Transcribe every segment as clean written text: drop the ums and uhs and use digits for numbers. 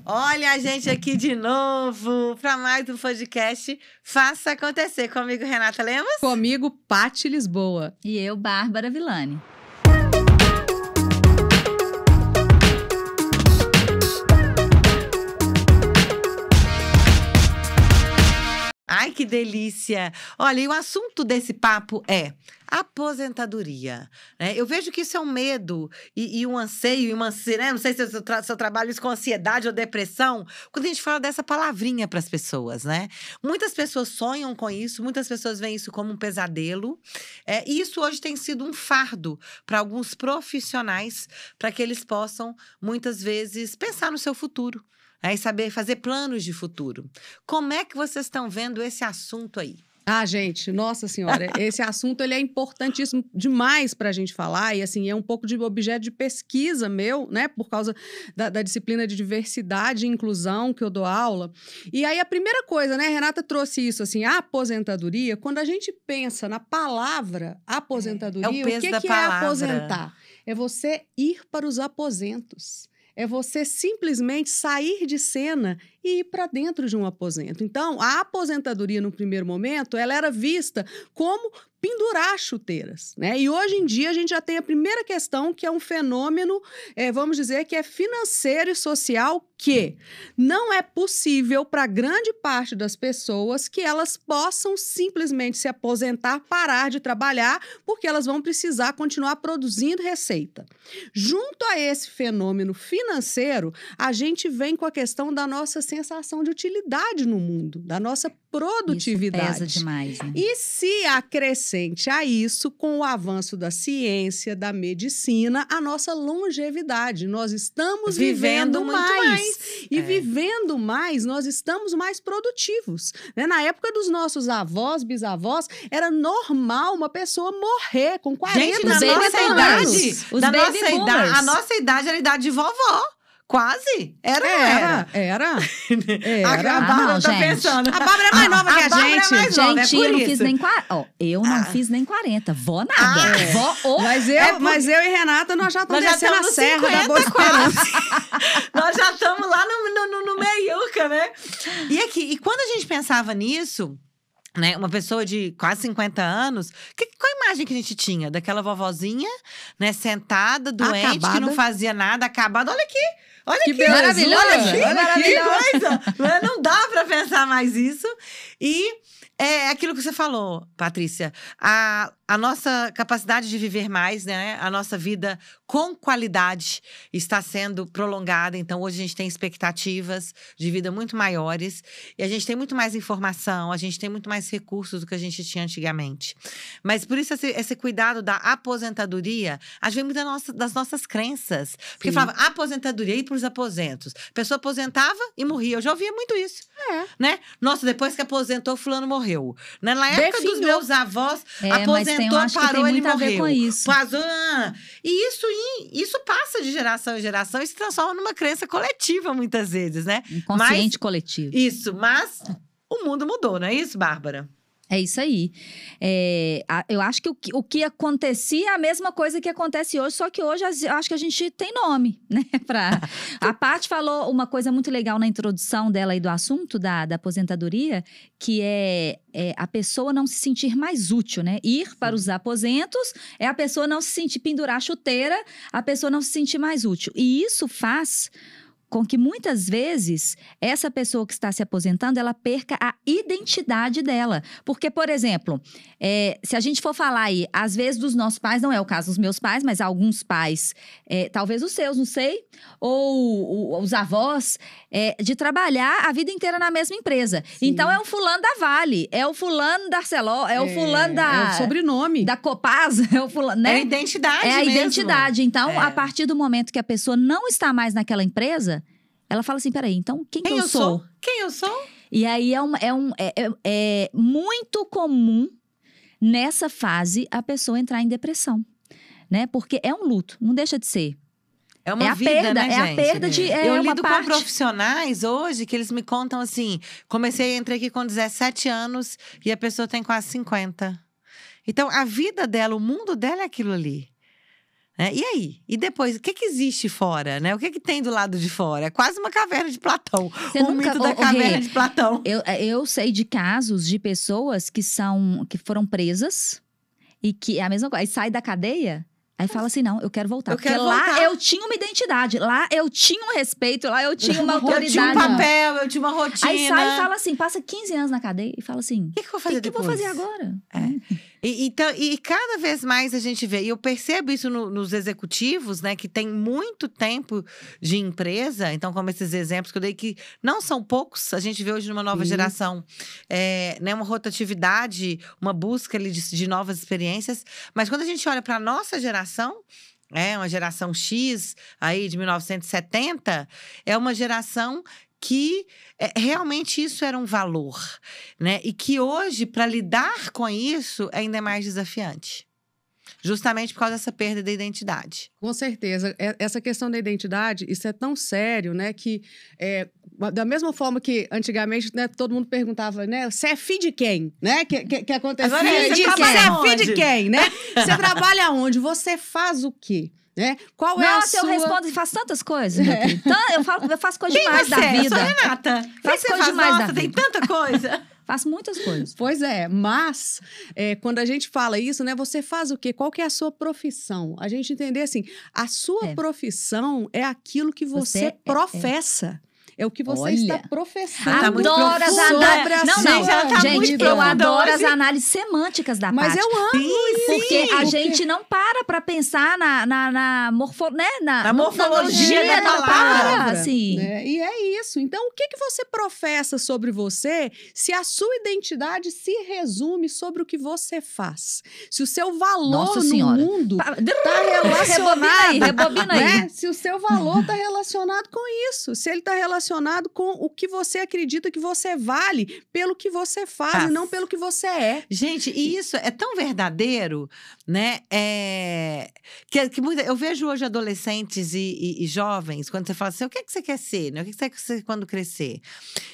Olha a gente aqui de novo para mais um podcast Faça Acontecer. Comigo, Renata Lemos. Comigo, Paty Lisboa. E eu, Bárbara Villani. Ai, que delícia! Olha, e o assunto desse papo é aposentadoria, né? Eu vejo que isso é um medo e um anseio, né? Não sei se eu trabalho isso com ansiedade ou depressão, quando a gente fala dessa palavrinha para as pessoas, né? Muitas pessoas sonham com isso, muitas pessoas veem isso como um pesadelo, e isso hoje tem sido um fardo para alguns profissionais, para que eles possam, muitas vezes, pensar no seu futuro. E saber fazer planos de futuro. Como é que vocês estão vendo esse assunto aí? Ah, gente, nossa senhora, esse assunto ele é importantíssimo demais para a gente falar e, assim, é um pouco de objeto de pesquisa meu, né, por causa da disciplina de diversidade e inclusão que eu dou aula. E aí a primeira coisa, né, Renata trouxe isso, assim, a aposentadoria, quando a gente pensa na palavra aposentadoria, o peso da que palavra. É aposentar? É você ir para os aposentos. É você simplesmente sair de cena e ir para dentro de um aposento. Então, a aposentadoria, no primeiro momento, ela era vista como pendurar chuteiras, né? E hoje em dia a gente já tem a primeira questão, que é um fenômeno, vamos dizer, que é financeiro e social, que não é possível para grande parte das pessoas que elas possam simplesmente se aposentar, parar de trabalhar, porque elas vão precisar continuar produzindo receita. Junto a esse fenômeno financeiro, a gente vem com a questão da nossa sensação de utilidade no mundo, da nossa produtividade. Isso pesa demais, né? E se acrescente a isso, com o avanço da ciência, da medicina, a nossa longevidade. Nós estamos vivendo mais. E vivendo mais, nós estamos mais produtivos. Né? Na época dos nossos avós, bisavós, era normal uma pessoa morrer com 40 gente, anos. na nossa idade, Os a nossa idade era a idade de vovó. Quase. Era. A Bárbara tá pensando. A Bárbara é mais nova que a gente. É mais nova, Gente, eu não fiz nem 40. Eu não fiz nem 40. Vó nada. Vó, Mas eu e Renata, nós já estamos descendo a serra da Boa Esperança. Nós já estamos lá no meiuca, né? E quando a gente pensava nisso, né, uma pessoa de quase 50 anos, qual a imagem que a gente tinha? Daquela vovozinha, né, sentada, doente, acabada, que não fazia nada, acabada. Olha aqui! Olha que aqui, maravilhosa! Olha que coisa! Não dá pra pensar mais isso. E é aquilo que você falou, Patrícia. A nossa capacidade de viver mais, né? A nossa vida com qualidade está sendo prolongada. Então, hoje a gente tem expectativas de vida muito maiores. E a gente tem muito mais informação, a gente tem muito mais recursos do que a gente tinha antigamente. Mas por isso esse cuidado da aposentadoria, a gente vem muito das nossas crenças. Porque falava aposentadoria, ir para os aposentos. A pessoa aposentava e morria. Eu já ouvia muito isso. Né? Nossa, depois que aposentou, fulano morreu. Na época dos meus avós, aposentou, parou, ele morreu. Com isso. E isso passa de geração em geração e se transforma numa crença coletiva, muitas vezes, né? Inconsciente coletivo. Isso, mas o mundo mudou, não é isso, Bárbara? É isso aí. Eu acho que o que acontecia é a mesma coisa que acontece hoje, só que hoje eu acho que a gente tem nome, né? A Paty falou uma coisa muito legal na introdução dela aí do assunto da aposentadoria, que é a pessoa não se sentir mais útil, né? Ir para os aposentos é a pessoa não se sentir, pendurar a chuteira, a pessoa não se sentir mais útil. E isso faz com que muitas vezes essa pessoa que está se aposentando, ela perca a identidade dela. Porque, por exemplo, se a gente for falar aí, às vezes dos nossos pais, não é o caso dos meus pais, mas alguns pais, talvez os seus, não sei, ou os avós, de trabalhar a vida inteira na mesma empresa. Sim. Então, é o fulano da Vale, é o fulano da Arcelor, é o fulano da... É o sobrenome. Da Copasa, é o fulano, né? É a identidade mesmo. mesmo. Identidade. Então, a partir do momento que a pessoa não está mais naquela empresa, ela fala assim, peraí, então quem eu sou? Quem eu sou? E aí é muito comum nessa fase a pessoa entrar em depressão, né? Porque é um luto, não deixa de ser. É uma vida, perda, né, gente? É a perda de eu lido com profissionais hoje que eles me contam assim, entrei aqui com 17 anos e a pessoa tem quase 50. Então, a vida dela, o mundo dela é aquilo ali. né? E aí? E depois, o que existe fora, né? O que tem do lado de fora? É quase uma caverna de Platão. Você O nunca- mito da ô, caverna Rê, de Platão. Eu sei de casos de pessoas que foram presas e que é a mesma coisa. Aí sai da cadeia, aí fala assim: não, eu quero voltar. Eu Porque quero lá voltar. eu tinha uma identidade, lá eu tinha um respeito, lá eu tinha uma Eu autoridade. tinha um papel, eu tinha uma rotina. Aí sai e fala assim, passa 15 anos na cadeia e fala assim: O que eu vou fazer o que eu vou depois? fazer agora? E cada vez mais a gente vê, e eu percebo isso nos executivos, né, que tem muito tempo de empresa, então, como esses exemplos que eu dei, que não são poucos, a gente vê hoje numa nova Sim. geração, né, uma rotatividade, uma busca ali de novas experiências, mas quando a gente olha para a nossa geração, uma geração X, aí de 1970, é uma geração que realmente isso era um valor, né? E que hoje, para lidar com isso, ainda é mais desafiante. Justamente por causa dessa perda da identidade. Com certeza. Essa questão da identidade, isso é tão sério, né? Que da mesma forma que antigamente, né, todo mundo perguntava, né? Você é filho de quem? Né? Que acontecia. Agora Filho de Você quem? é filho Onde? de quem, né? Você trabalha onde? Você faz o quê? Né? Qual é a Nossa, sua... eu respondo e faço tantas coisas, meu querido. Eu faço coisa demais Quem da você é? Eu vida. sou Renata. Quem Faço você coisa faz? demais da Nossa, tem vida. tanta coisa. Faço muitas coisas. Pois é, mas quando a gente fala isso, né? Você faz o quê? Qual que é a sua profissão? A gente entender assim, a sua profissão é aquilo que você professa. É o que você Olha. está professando. Tá muito Adoro as profunda. análises. Não, não. Gente, ela tá Gente, muito eu profunda adoro hoje. as análises semânticas da Mas Paty. eu amo. Porque a porque- gente não para pensar na Na morfologia da não palavra, para, assim. Né? E é isso. Então, o que você professa sobre você se a sua identidade se resume sobre o que você faz? Se o seu valor Nossa no Senhora. mundo Tá está relacionado... rebobina aí. Né? Se o seu valor está relacionado com isso. Se ele está relacionado com o que você acredita que você vale pelo que você faz e não pelo que você é. Gente, e isso é tão verdadeiro, né? Eu vejo hoje adolescentes e jovens, quando você fala assim, o que você quer ser? Né? O que você quer ser quando crescer?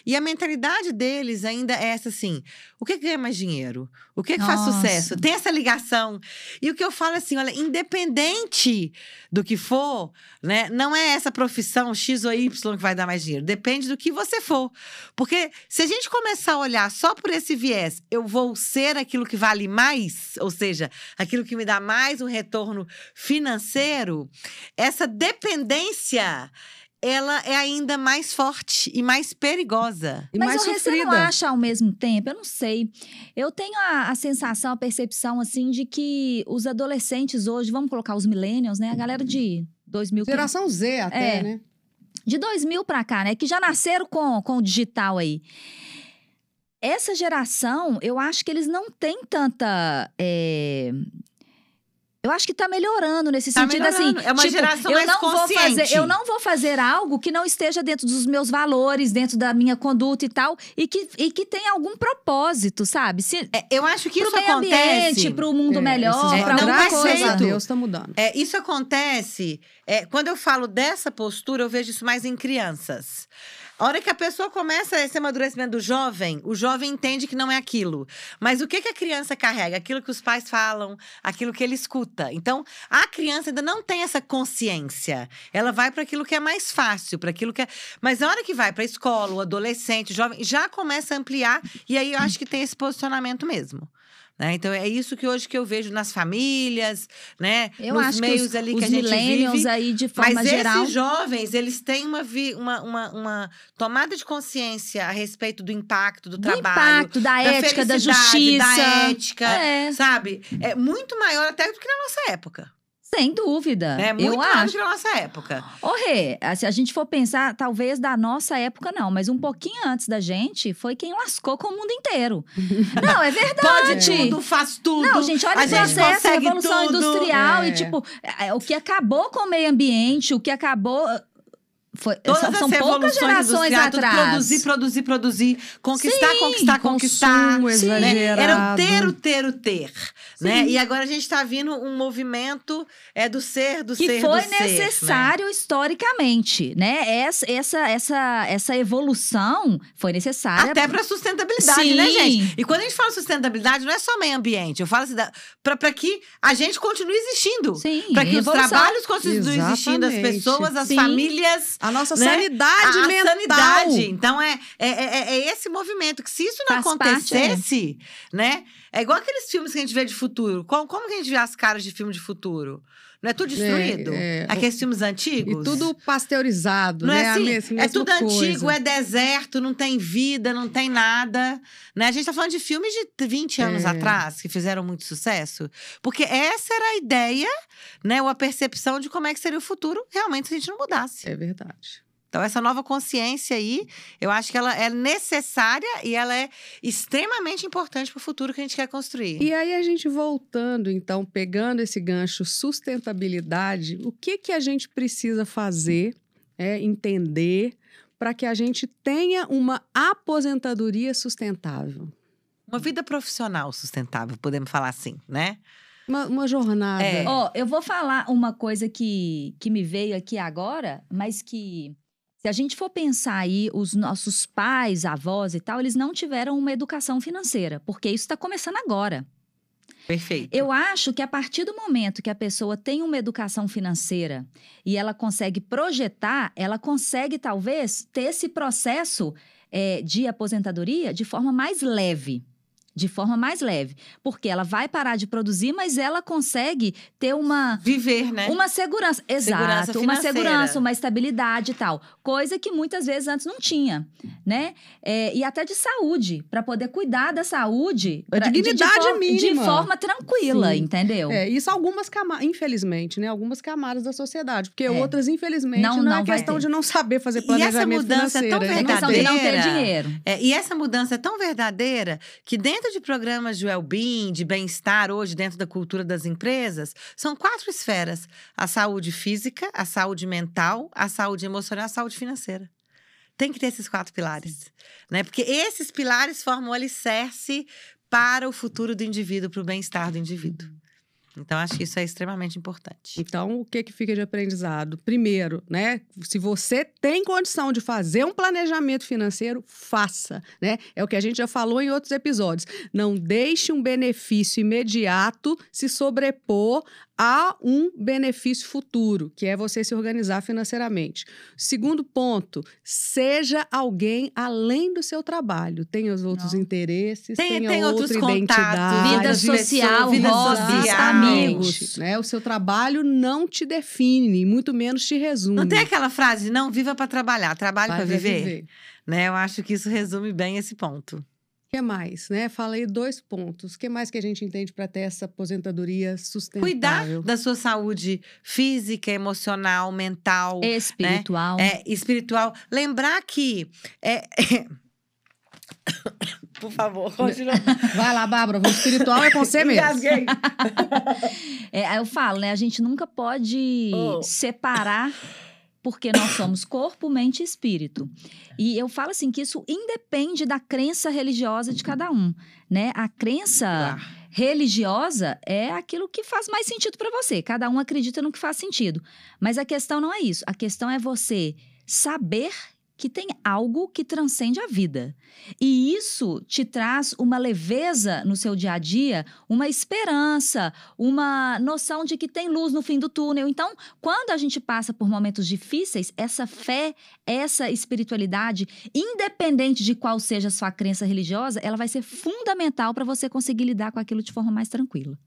E a mentalidade deles ainda é essa assim, o que ganha mais dinheiro? O que faz Nossa. sucesso? Tem essa ligação. E o que eu falo assim, olha, independente do que for, né? Não é essa profissão X ou Y que vai dar mais dinheiro. Depende do que você for. Porque se a gente começar a olhar só por esse viés, eu vou ser aquilo que vale mais, ou seja, aquilo que me dá mais um retorno financeiro, essa dependência, ela é ainda mais forte e mais perigosa. E Mas mais você não sofrida. acha ao mesmo tempo? Eu não sei. Eu tenho a sensação, a percepção, assim, de que os adolescentes hoje, vamos colocar os millennials, né? A galera de 2000… Geração Z até, É. né? De 2000 pra cá, né? Que já nasceram com o digital aí. Essa geração, eu acho que eles não têm tanta… Eu acho que tá melhorando nesse Tá sentido, melhorando. assim. É uma tipo, geração eu mais não consciente. eu não vou fazer algo que não esteja dentro dos meus valores, dentro da minha conduta e tal, e que tenha algum propósito, sabe? Se, Eu acho que pro isso meio acontece. ambiente, pro mundo melhor, esses pra não alguma vai graças ser. coisa. a Deus tá mudando. Isso acontece, quando eu falo dessa postura, eu vejo isso mais em crianças. A hora que a pessoa começa esse amadurecimento do jovem, o jovem entende que não é aquilo. Mas o que a criança carrega? Aquilo que os pais falam, aquilo que ele escuta. Então, a criança ainda não tem essa consciência. Ela vai para aquilo que é mais fácil, para aquilo que é… Mas a hora que vai para a escola, o adolescente, o jovem, já começa a ampliar. E aí, eu acho que tem esse posicionamento mesmo. Né? Então, é isso que hoje que eu vejo nas famílias, né? Eu nos acho que meios ali que os a gente millennials vive. aí, de forma Mas geral… esses jovens, eles têm uma tomada de consciência a respeito do impacto do trabalho. impacto, da ética, da felicidade, justiça. da ética, É. sabe? É muito maior até do que na nossa época. Sem dúvida. É muito eu maior do acho. que na nossa época. Ô, Rê, se a gente for pensar, talvez da nossa época não, mas um pouquinho antes da gente, foi quem lascou com o mundo inteiro. Não, é verdade. Pode tudo, faz tudo. Não, gente, olha a o gente processo, a consegue revolução tudo. industrial É. e, tipo, o que acabou com o meio ambiente, o que acabou… Todas são as poucas revoluções gerações industriais, tudo atrás. produzir, conquistar, Sim, conquistar. consumo Né? exagerado. Era o ter. Né? E agora a gente está vindo um movimento do ser, do que ser, foi do ser. necessário historicamente, né? Essa evolução foi necessária. Até para sustentabilidade, Sim. né, gente? E quando a gente fala sustentabilidade, não é só meio ambiente. Eu falo assim, para que a gente continue existindo. Sim, Para que os evolução. trabalhos continuem existindo, as Exatamente. pessoas, as Sim. famílias. A nossa né? sanidade a mental. sanidade. Então, é esse movimento. Que se isso não Faz parte, acontecesse, né? É igual aqueles filmes que a gente vê de futuro. Como que a gente vê as caras de filme de futuro? Não é tudo destruído? Aqueles filmes antigos? E tudo pasteurizado, Não né? é assim? Mesma É tudo coisa. antigo, é deserto, não tem vida, não tem nada. Né? A gente tá falando de filmes de 20 anos atrás, que fizeram muito sucesso. Porque essa era a ideia, né? Ou a percepção de como é que seria o futuro, realmente, se a gente não mudasse. É verdade. Então, essa nova consciência aí, eu acho que ela é necessária e ela é extremamente importante para o futuro que a gente quer construir. E aí, a gente voltando, então, pegando esse gancho sustentabilidade, o que a gente precisa fazer, entender, para que a gente tenha uma aposentadoria sustentável? Uma vida profissional sustentável, podemos falar assim, né? Uma jornada. Eu vou falar uma coisa que me veio aqui agora, mas que, se a gente for pensar aí, os nossos pais, avós e tal, eles não tiveram uma educação financeira, porque isso está começando agora. Perfeito. Eu acho que a partir do momento que a pessoa tem uma educação financeira e ela consegue projetar, ela consegue, talvez, ter esse processo de aposentadoria de forma mais leve. De forma mais leve. Porque ela vai parar de produzir, mas ela consegue ter viver, né? Uma segurança. Exato. Uma financeira. segurança, uma estabilidade e tal. Coisa que muitas vezes antes não tinha, né? E até de saúde, para poder cuidar da saúde. A dignidade mínima. De forma tranquila, Sim. entendeu? Isso algumas camadas, infelizmente, né? Algumas camadas da sociedade. Porque outras, infelizmente, não é questão de não saber fazer planejamento financeiro. E essa mudança financeiro. é tão É questão de não ter dinheiro. E essa mudança é tão verdadeira que dentro de programas de well-being, de bem-estar hoje, dentro da cultura das empresas, são 4 esferas. A saúde física, a saúde mental, a saúde emocional e a saúde financeira. Tem que ter esses 4 pilares. Né? Porque esses pilares formam o alicerce para o futuro do indivíduo, para o bem-estar do indivíduo. Então, acho que isso é extremamente importante. Então, o que fica de aprendizado? Primeiro, né? Se você tem condição de fazer um planejamento financeiro, faça, né? É o que a gente já falou em outros episódios. Não deixe um benefício imediato se sobrepor a um benefício futuro, que é você se organizar financeiramente. Segundo ponto, seja alguém além do seu trabalho. Tenha os outros interesses, tenha outros outra contatos, identidade. Vida social, vida hobbies, social. amigos. Né? O seu trabalho não te define, muito menos te resume. Não tem aquela frase, não viva para trabalhar, trabalhe para viver? O Né? Eu acho que isso resume bem esse ponto. que mais, né? Falei 2 pontos. O que mais que a gente entende para ter essa aposentadoria sustentável? Cuidar da sua saúde física, emocional, mental. Espiritual. Né? Espiritual. Lembrar que… Por favor, continua. Vai lá, Bárbara, o espiritual é com você mesmo. Engasguei. Eu falo, né? A gente nunca pode separar, porque nós somos corpo, mente e espírito. E eu falo assim que isso independe da crença religiosa de cada um, né? A crença religiosa é aquilo que faz mais sentido para você. Cada um acredita no que faz sentido. Mas a questão não é isso. A questão é você saber que tem algo que transcende a vida. E isso te traz uma leveza no seu dia a dia, uma esperança, uma noção de que tem luz no fim do túnel. Então, quando a gente passa por momentos difíceis, essa fé, essa espiritualidade, independente de qual seja a sua crença religiosa, ela vai ser fundamental para você conseguir lidar com aquilo de forma mais tranquila.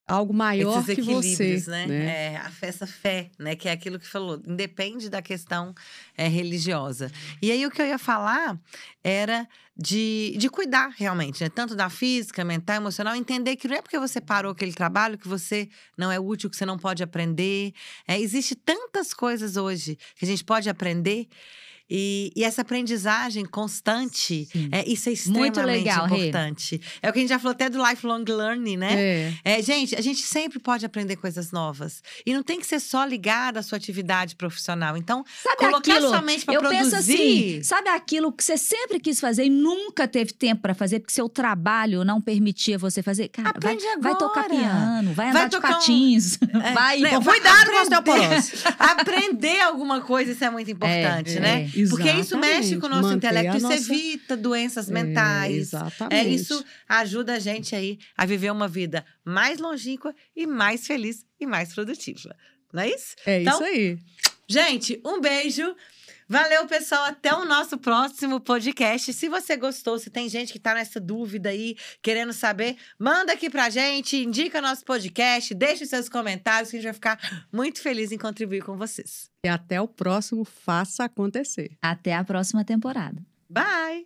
Algo maior esses que equilíbrios, você. né? Essa fé, né? Que é aquilo que falou. Independe da questão religiosa. E aí, o que eu ia falar era de cuidar, realmente, né? Tanto da física, mental, emocional. Entender que não é porque você parou aquele trabalho que você não é útil, que você não pode aprender. Existe tantas coisas hoje que a gente pode aprender. E essa aprendizagem constante, Sim. Isso é Muito extremamente legal, Rê. importante. É o que a gente já falou até do lifelong learning, né? Gente, a gente sempre pode aprender coisas novas. E não tem que ser só ligado à sua atividade profissional. Então, Sabe colocar aquilo? sua mente para Eu produzir… penso assim, sabe aquilo que você sempre quis fazer e nunca teve tempo pra fazer porque seu trabalho não permitia você fazer? Cara, Aprende vai tocar agora. piano, vai Vai andar de tocar patins, vai… Né, Cuidado com a osteoporose. Aprender alguma coisa, isso é muito importante, né? Porque isso mexe com o nosso Manter intelecto, a isso nossa… evita doenças mentais. Exatamente. Isso ajuda a gente aí a viver uma vida mais longínqua e mais feliz e mais produtiva. Não é isso? Então, Isso aí. gente, um beijo. Valeu, pessoal. Até o nosso próximo podcast. Se você gostou, se tem gente que tá nessa dúvida aí, querendo saber, manda aqui pra gente, indica nosso podcast, deixe seus comentários, que a gente vai ficar muito feliz em contribuir com vocês. E até o próximo Faça Acontecer. Até a próxima temporada. Bye!